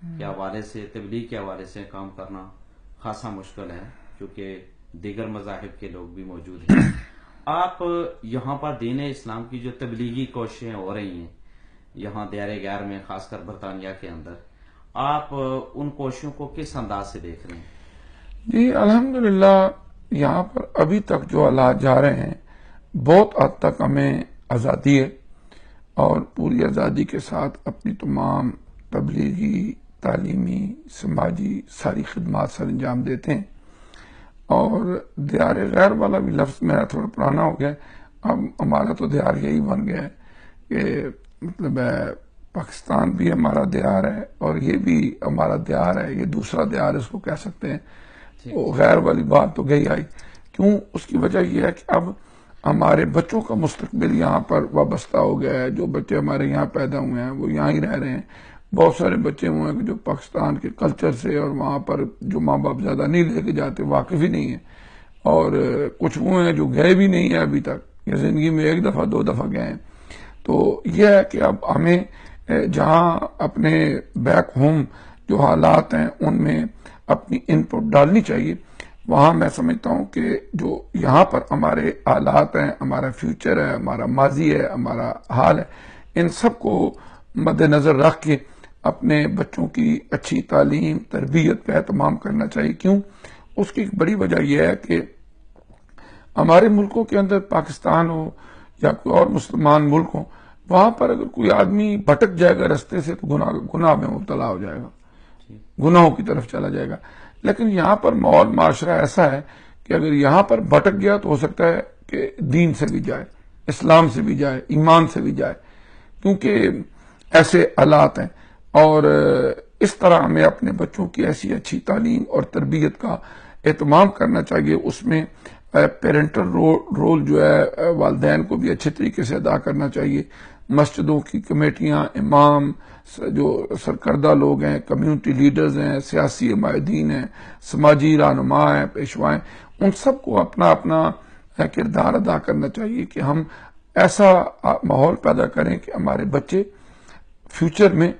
کے حوالے سے، تبلیغ کے حوالے سے کام کرنا خاصا مشکل ہے، کیونکہ دیگر مذاہب کے لوگ بھی موجود ہیں۔ آپ یہاں پر دین اسلام کی جو تبلیغی کوششیں ہو رہی ہیں یہاں دیار غیر میں، خاص کر برطانیہ کے اندر، آپ ان کوششوں کو کس انداز سے دیکھ رہے ہیں؟ جی الحمدللہ یہاں پر ابھی تک جو حالات جا رہے ہیں بہت حد تک ہمیں آزادی ہے، اور پوری آزادی کے ساتھ اپنی تمام تبلیغی، تعلیمی، سماجی ساری خدمات سر انجام دیتے ہیں۔ اور دیار غیر والا بھی لفظ میرا تھوڑا پرانا ہو گیا، اب ہمارا تو دیار یہی بن گیا ہے کہ مطلب پاکستان بھی ہمارا دیار ہے اور یہ بھی ہمارا دیار ہے، یہ دوسرا دیار اس کو کہہ سکتے ہیں۔ وہ غیر والی بات تو گئی آئی، کیوں؟ اس کی وجہ یہ ہے کہ اب ہمارے بچوں کا مستقبل یہاں پر وابستہ ہو گیا ہے۔ جو بچے ہمارے یہاں پیدا ہوئے ہیں وہ یہاں ہی رہ رہے ہیں۔ بہت سارے بچے ہوئے ہیں جو پاکستان کے کلچر سے اور وہاں پر جو ماں باپ زیادہ نہیں لے کے جاتے، واقف ہی نہیں ہیں، اور کچھ ہوئے ہیں جو گئے بھی نہیں ہیں ابھی تک، یا زندگی میں ایک دفعہ 2 دفعہ گئے ہیں۔ تو یہ ہے کہ اب ہمیں جہاں اپنے بیک ہوم جو حالات ہیں ان میں اپنی ان پٹ ڈالنی چاہیے، وہاں میں سمجھتا ہوں کہ جو یہاں پر ہمارے حالات ہیں، ہمارا فیوچر ہے، ہمارا ماضی ہے، ہمارا حال ہے، ان سب کو مد نظر رکھ کے اپنے بچوں کی اچھی تعلیم، تربیت کا اہتمام کرنا چاہیے۔ کیوں؟ اس کی ایک بڑی وجہ یہ ہے کہ ہمارے ملکوں کے اندر، پاکستان ہو یا کوئی اور مسلمان ملک ہو، وہاں پر اگر کوئی آدمی بھٹک جائے گا رستے سے تو گناہ میں مبتلا ہو جائے گا، گناہوں کی طرف چلا جائے گا۔ لیکن یہاں پر ماحول معاشرہ ایسا ہے کہ اگر یہاں پر بھٹک گیا تو ہو سکتا ہے کہ دین سے بھی جائے، اسلام سے بھی جائے، ایمان سے بھی جائے، کیونکہ ایسے حالات ہیں۔ اور اس طرح ہمیں اپنے بچوں کی ایسی اچھی تعلیم اور تربیت کا اہتمام کرنا چاہیے۔ اس میں پیرنٹل رول جو ہے والدین کو بھی اچھے طریقے سے ادا کرنا چاہیے۔ مسجدوں کی کمیٹیاں، امام، جو سرکردہ لوگ ہیں، کمیونٹی لیڈرز ہیں، سیاسی عمائدین ہیں، سماجی رہنما ہیں، پیشوا ہیں، ان سب کو اپنا اپنا کردار ادا کرنا چاہیے کہ ہم ایسا ماحول پیدا کریں کہ ہمارے بچے فیوچر میں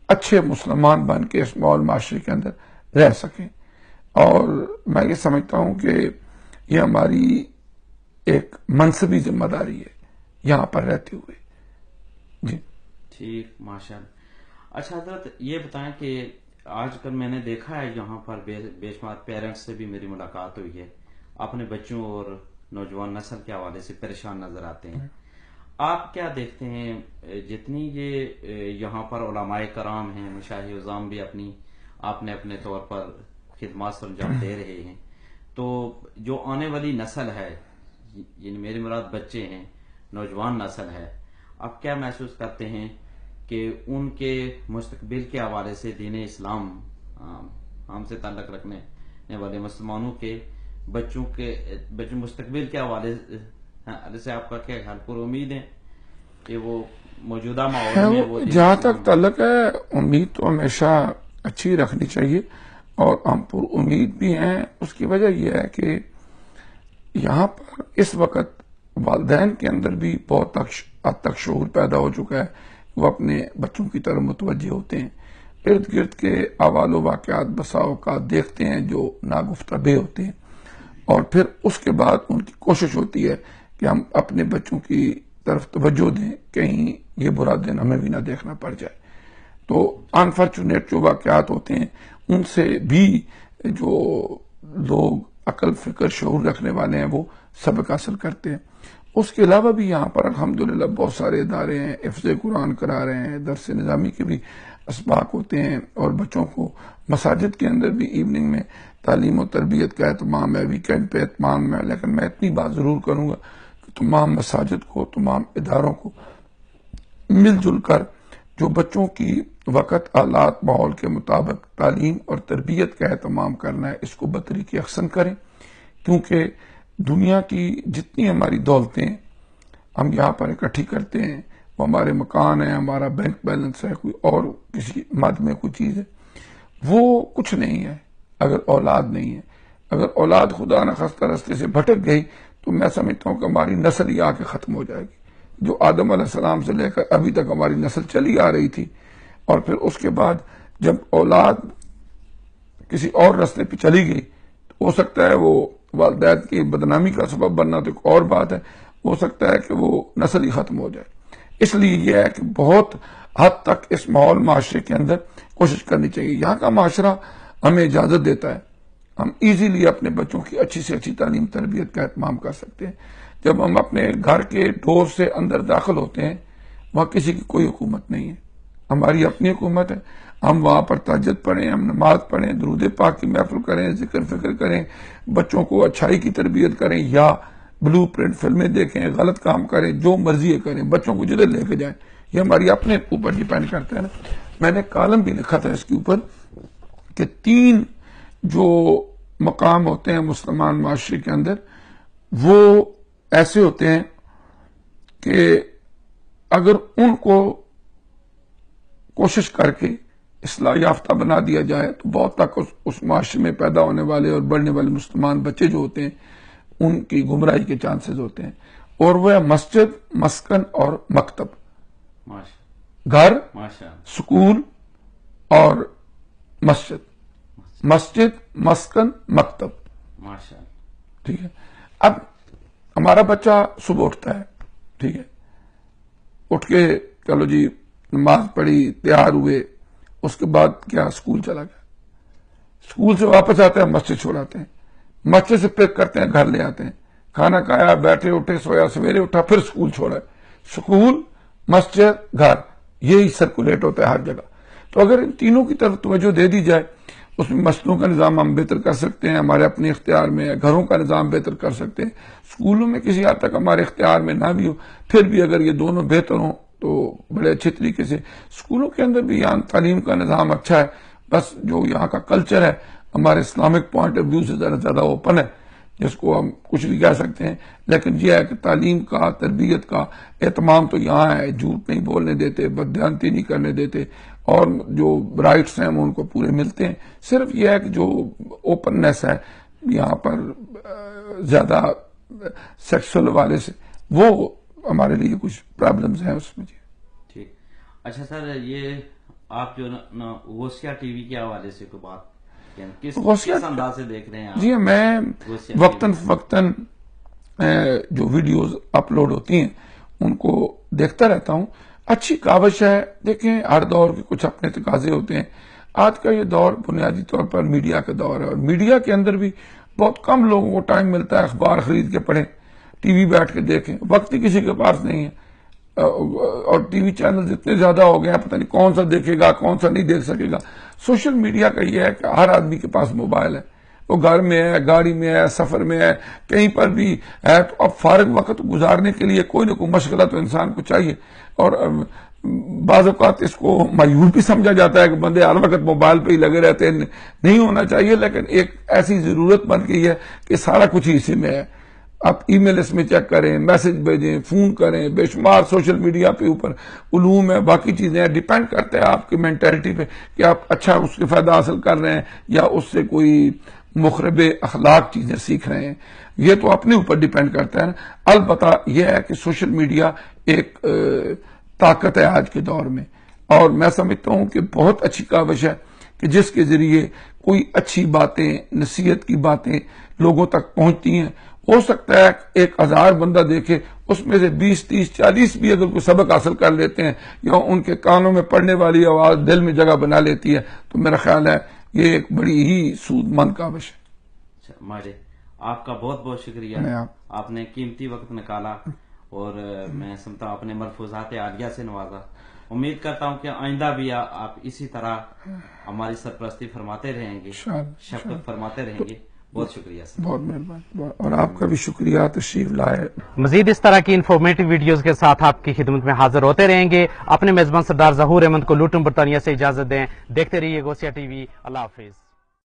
اچھے مسلمان بن کے اس ماحول معاشرے کے اندر رہ سکیں۔ اور میں یہ سمجھتا ہوں کہ یہ ہماری ایک منصبی ذمہ داری ہے یہاں پر رہتے ہوئے۔ جی ٹھیک، ماشاء اللہ۔ اچھا حضرت یہ بتائیں کہ آج کل میں نے دیکھا ہے یہاں پر بے شمار پیرنٹس سے بھی میری ملاقات ہوئی ہے، اپنے بچوں اور نوجوان نسل کے حوالے سے پریشان نظر آتے ہیں۔ آپ کیا دیکھتے ہیں، جتنی یہ یہاں پر علماء کرام ہیں، مشایخ عظام بھی اپنے طور پر خدمات سر انجام دے رہے ہیں، تو جو آنے والی نسل ہے، یعنی میری مراد بچے ہیں، نوجوان نسل ہے، آپ کیا محسوس کرتے ہیں کہ ان کے مستقبل کے حوالے سے دین اسلام ہم سے تعلق رکھنے والے مسلمانوں کے بچوں مستقبل کے حوالے سے آپ کا کیا خیال؟ پر امید ہے کہ وہ موجودہ ماحول میں وہ جہاں تک تعلق ہے، امید تو ہمیشہ اچھی رکھنی چاہیے، اور ہم پر امید بھی ہیں۔ اس کی وجہ یہ ہے کہ یہاں پر اس وقت والدین کے اندر بھی بہت حد تک شعور پیدا ہو چکا ہے، وہ اپنے بچوں کی طرف متوجہ ہوتے ہیں، ارد گرد کے احوال و واقعات بسا اوقات دیکھتے ہیں جو ناگفتہ ہوتے ہیں، اور پھر اس کے بعد ان کی کوشش ہوتی ہے کہ ہم اپنے بچوں کی طرف توجہ دیں، کہیں یہ برا دن ہمیں بھی نہ دیکھنا پڑ جائے۔ تو انفارچونیٹ جو واقعات ہوتے ہیں ان سے بھی جو لوگ عقل، فکر، شعور رکھنے والے ہیں وہ سبق حاصل کرتے ہیں۔ اس کے علاوہ بھی یہاں پر الحمدللہ بہت سارے ادارے ہیں، حفظ قرآن کرا رہے ہیں، درس نظامی کے بھی اسباق ہوتے ہیں، اور بچوں کو مساجد کے اندر بھی ایوننگ میں تعلیم و تربیت کا اہتمام ہے، ویکینڈ پہ اہتمام ہے۔ لیکن میں اتنی بات ضرور کروں گا کہ تمام مساجد کو، تمام اداروں کو مل جل کر جو بچوں کی وقت، حالات، ماحول کے مطابق تعلیم اور تربیت کا اہتمام کرنا ہے، اس کو بطریق احسن کریں، کیونکہ دنیا کی جتنی ہماری دولتیں ہم یہاں پر اکٹھی کرتے ہیں، وہ ہمارے مکان ہے، ہمارا بینک بیلنس ہے، کوئی اور کسی مد میں کوئی چیز ہے، وہ کچھ نہیں ہے اگر اولاد نہیں ہے۔ اگر اولاد خدا نخواستہ راستے سے بھٹک گئی تو میں سمجھتا ہوں کہ ہماری نسل ہی آ کے ختم ہو جائے گی۔ جو آدم علیہ السلام سے لے کر ابھی تک ہماری نسل چلی آ رہی تھی، اور پھر اس کے بعد جب اولاد کسی اور راستے پہ چلی گئی تو ہو سکتا ہے وہ والدین کی بدنامی کا سبب بننا تو ایک اور بات ہے، ہو سکتا ہے کہ وہ نسل ہی ختم ہو جائے. اس لیے یہ ہے کہ بہت حد تک اس ماحول معاشرے کے اندر کوشش کرنی چاہیے. یہاں کا معاشرہ ہمیں اجازت دیتا ہے، ہم ایزیلی اپنے بچوں کی اچھی سے اچھی تعلیم تربیت کا اہتمام کر سکتے ہیں. جب ہم اپنے گھر کے ڈور سے اندر داخل ہوتے ہیں وہاں کسی کی کوئی حکومت نہیں ہے، ہماری اپنی حکومت ہے. ہم وہاں پر تہجد پڑھیں، ہم نماز پڑھیں، درود پاک کی محفل کریں، ذکر فکر کریں، بچوں کو اچھائی کی تربیت کریں یا بلو پرنٹ فلمیں دیکھیں، غلط کام کریں، جو مرضی کریں، بچوں کو جدھر لے کے جائیں. یہ ہماری اپنے اوپر ڈیپینڈ کرتا ہے نا. میں نے کالم بھی لکھا تھا اس کے اوپر کہ 3 جو مقام ہوتے ہیں مسلمان معاشرے کے اندر وہ ایسے ہوتے ہیں کہ اگر ان کو کوشش کر کے اصلاح یافتہ بنا دیا جائے تو بہت تک اس معاشرے میں پیدا ہونے والے اور بڑھنے والے مسلمان بچے جو ہوتے ہیں ان کی گمراہی کے چانسز ہوتے ہیں. اور وہ ہے مسجد، مسکن اور مکتب. گھر، سکول اور مسجد. مسجد، مسکن، مکتب. ٹھیک ہے. اب ہمارا بچہ صبح اٹھتا ہے، ٹھیک ہے، اٹھ کے چلو جی نماز پڑھی، تیار ہوئے، اس کے بعد کیا اسکول چلا گیا، اسکول سے واپس آتے ہیں، مسجد چھوڑاتے ہیں، مسجد سے پک کرتے ہیں، گھر لے آتے ہیں، کھانا کھایا، بیٹھے، اٹھے، سویا، سویرے اٹھا، پھر اسکول چھوڑا. اسکول، مسجد، گھر، یہی سرکولیٹ ہوتا ہے ہر جگہ. تو اگر ان تینوں کی طرف توجہ دے دی جائے، اس میں مسجدوں کا نظام ہم بہتر کر سکتے ہیں، ہمارے اپنے اختیار میں ہے، گھروں کا نظام بہتر کر سکتے ہیں، اسکولوں میں کسی حد تک ہمارے اختیار میں نہ بھی ہو، پھر بھی اگر یہ دونوں بہتر ہوں تو بڑے اچھے طریقے سے. اسکولوں کے اندر بھی یہاں تعلیم کا نظام اچھا ہے، بس جو یہاں کا کلچر ہے ہمارے اسلامک پوائنٹ آف ویو سے زیادہ اوپن ہے، جس کو ہم کچھ بھی کہہ سکتے ہیں. لیکن یہ ہے کہ تعلیم کا، تربیت کا اہتمام تو یہاں ہے، جھوٹ نہیں بولنے دیتے، بددیانتی نہیں کرنے دیتے، اور جو رائٹس ہیں وہ ان کو پورے ملتے ہیں. صرف یہ ہے کہ جو اوپننیس ہے یہاں پر زیادہ سیکسول والے سے، وہ ہمارے لیے کچھ پرابلمز ہیں اس میں. جی ٹھیک. اچھا سر، یہ آپ جو غوثیہ ٹی وی کے حوالے سے کوئی بات کس انداز سے دیکھ رہے ہیں؟ جی میں وقتاً فوقتاً جو ویڈیوز اپلوڈ ہوتی ہیں ان کو دیکھتا رہتا ہوں. اچھی کاوش ہے. دیکھیں ہر دور کے کچھ اپنے تقاضے ہوتے ہیں. آج کا یہ دور بنیادی طور پر میڈیا کا دور ہے، اور میڈیا کے اندر بھی بہت کم لوگوں کو ٹائم ملتا ہے اخبار خرید کے پڑھیں، ٹی وی بیٹھ کے دیکھیں. وقت ہی کسی کے پاس نہیں ہے، اور ٹی وی چینل اتنے زیادہ ہو گئے ہیں، پتہ نہیں کون سا دیکھے گا، کون سا نہیں دیکھ سکے گا. سوشل میڈیا کا یہ ہے کہ ہر آدمی کے پاس موبائل ہے، وہ گھر میں ہے، گاڑی میں ہے، سفر میں ہے، کہیں پر بھی ہے. تو اب فارغ وقت گزارنے کے لیے کوئی نہ کوئی مشغلہ تو انسان کو چاہیے. اور بعض اوقات اس کو مایوس بھی سمجھا جاتا ہے کہ بندے ہر وقت موبائل پہ ہی لگے رہتے ہیں، نہیں ہونا چاہیے. لیکن ایک ایسی ضرورت بن گئی ہے کہ سارا کچھ ہی اسی میں ہے. آپ ای میل اس میں چیک کریں، میسج بھیجیں، فون کریں، بے شمار سوشل میڈیا پہ اوپر علوم ہے، باقی چیزیں ہیں. ڈیپینڈ کرتے ہیں آپ کی مینٹیلٹی پہ کہ آپ اچھا اس کے فائدہ حاصل کر رہے ہیں یا اس سے کوئی مخرب اخلاق چیزیں سیکھ رہے ہیں. یہ تو اپنے اوپر ڈیپینڈ کرتا ہے. البتہ یہ ہے کہ سوشل میڈیا ایک طاقت ہے آج کے دور میں، اور میں سمجھتا ہوں کہ بہت اچھی کاوش ہے کہ جس کے ذریعے کوئی اچھی باتیں، نصیحت کی باتیں لوگوں تک پہنچتی ہیں. ہو سکتا ہے 1000 بندہ دیکھے، اس میں سے 20، 30، 40 بھی اگر کوئی سبق حاصل کر لیتے ہیں یا ان کے کانوں میں پڑنے والی آواز دل میں جگہ بنا لیتی ہے، تو میرا خیال ہے یہ ایک بڑی ہی سود مند کاوش ہے. ماجد، آپ کا بہت بہت شکریہ. آپ نے قیمتی وقت نکالا اور میں سمجھتا ہوں اپنے ملفوظات عالیہ سے نوازا. امید کرتا ہوں کہ آئندہ بھی آپ اسی طرح ہماری سرپرستی فرماتے رہیں گے، شفقت فرماتے رہیں گے. بہت شکریہ سر. بہت مہربانی. اور آپ کا بھی شکریہ تشریف لائے. مزید اس طرح کی انفارمیٹو ویڈیوز کے ساتھ آپ کی خدمت میں حاضر ہوتے رہیں گے. اپنے میزبان سردار ظہور احمد کو لوٹن برطانیہ سے اجازت دیں. دیکھتے رہیے غوثیہ ٹی وی. اللہ حافظ.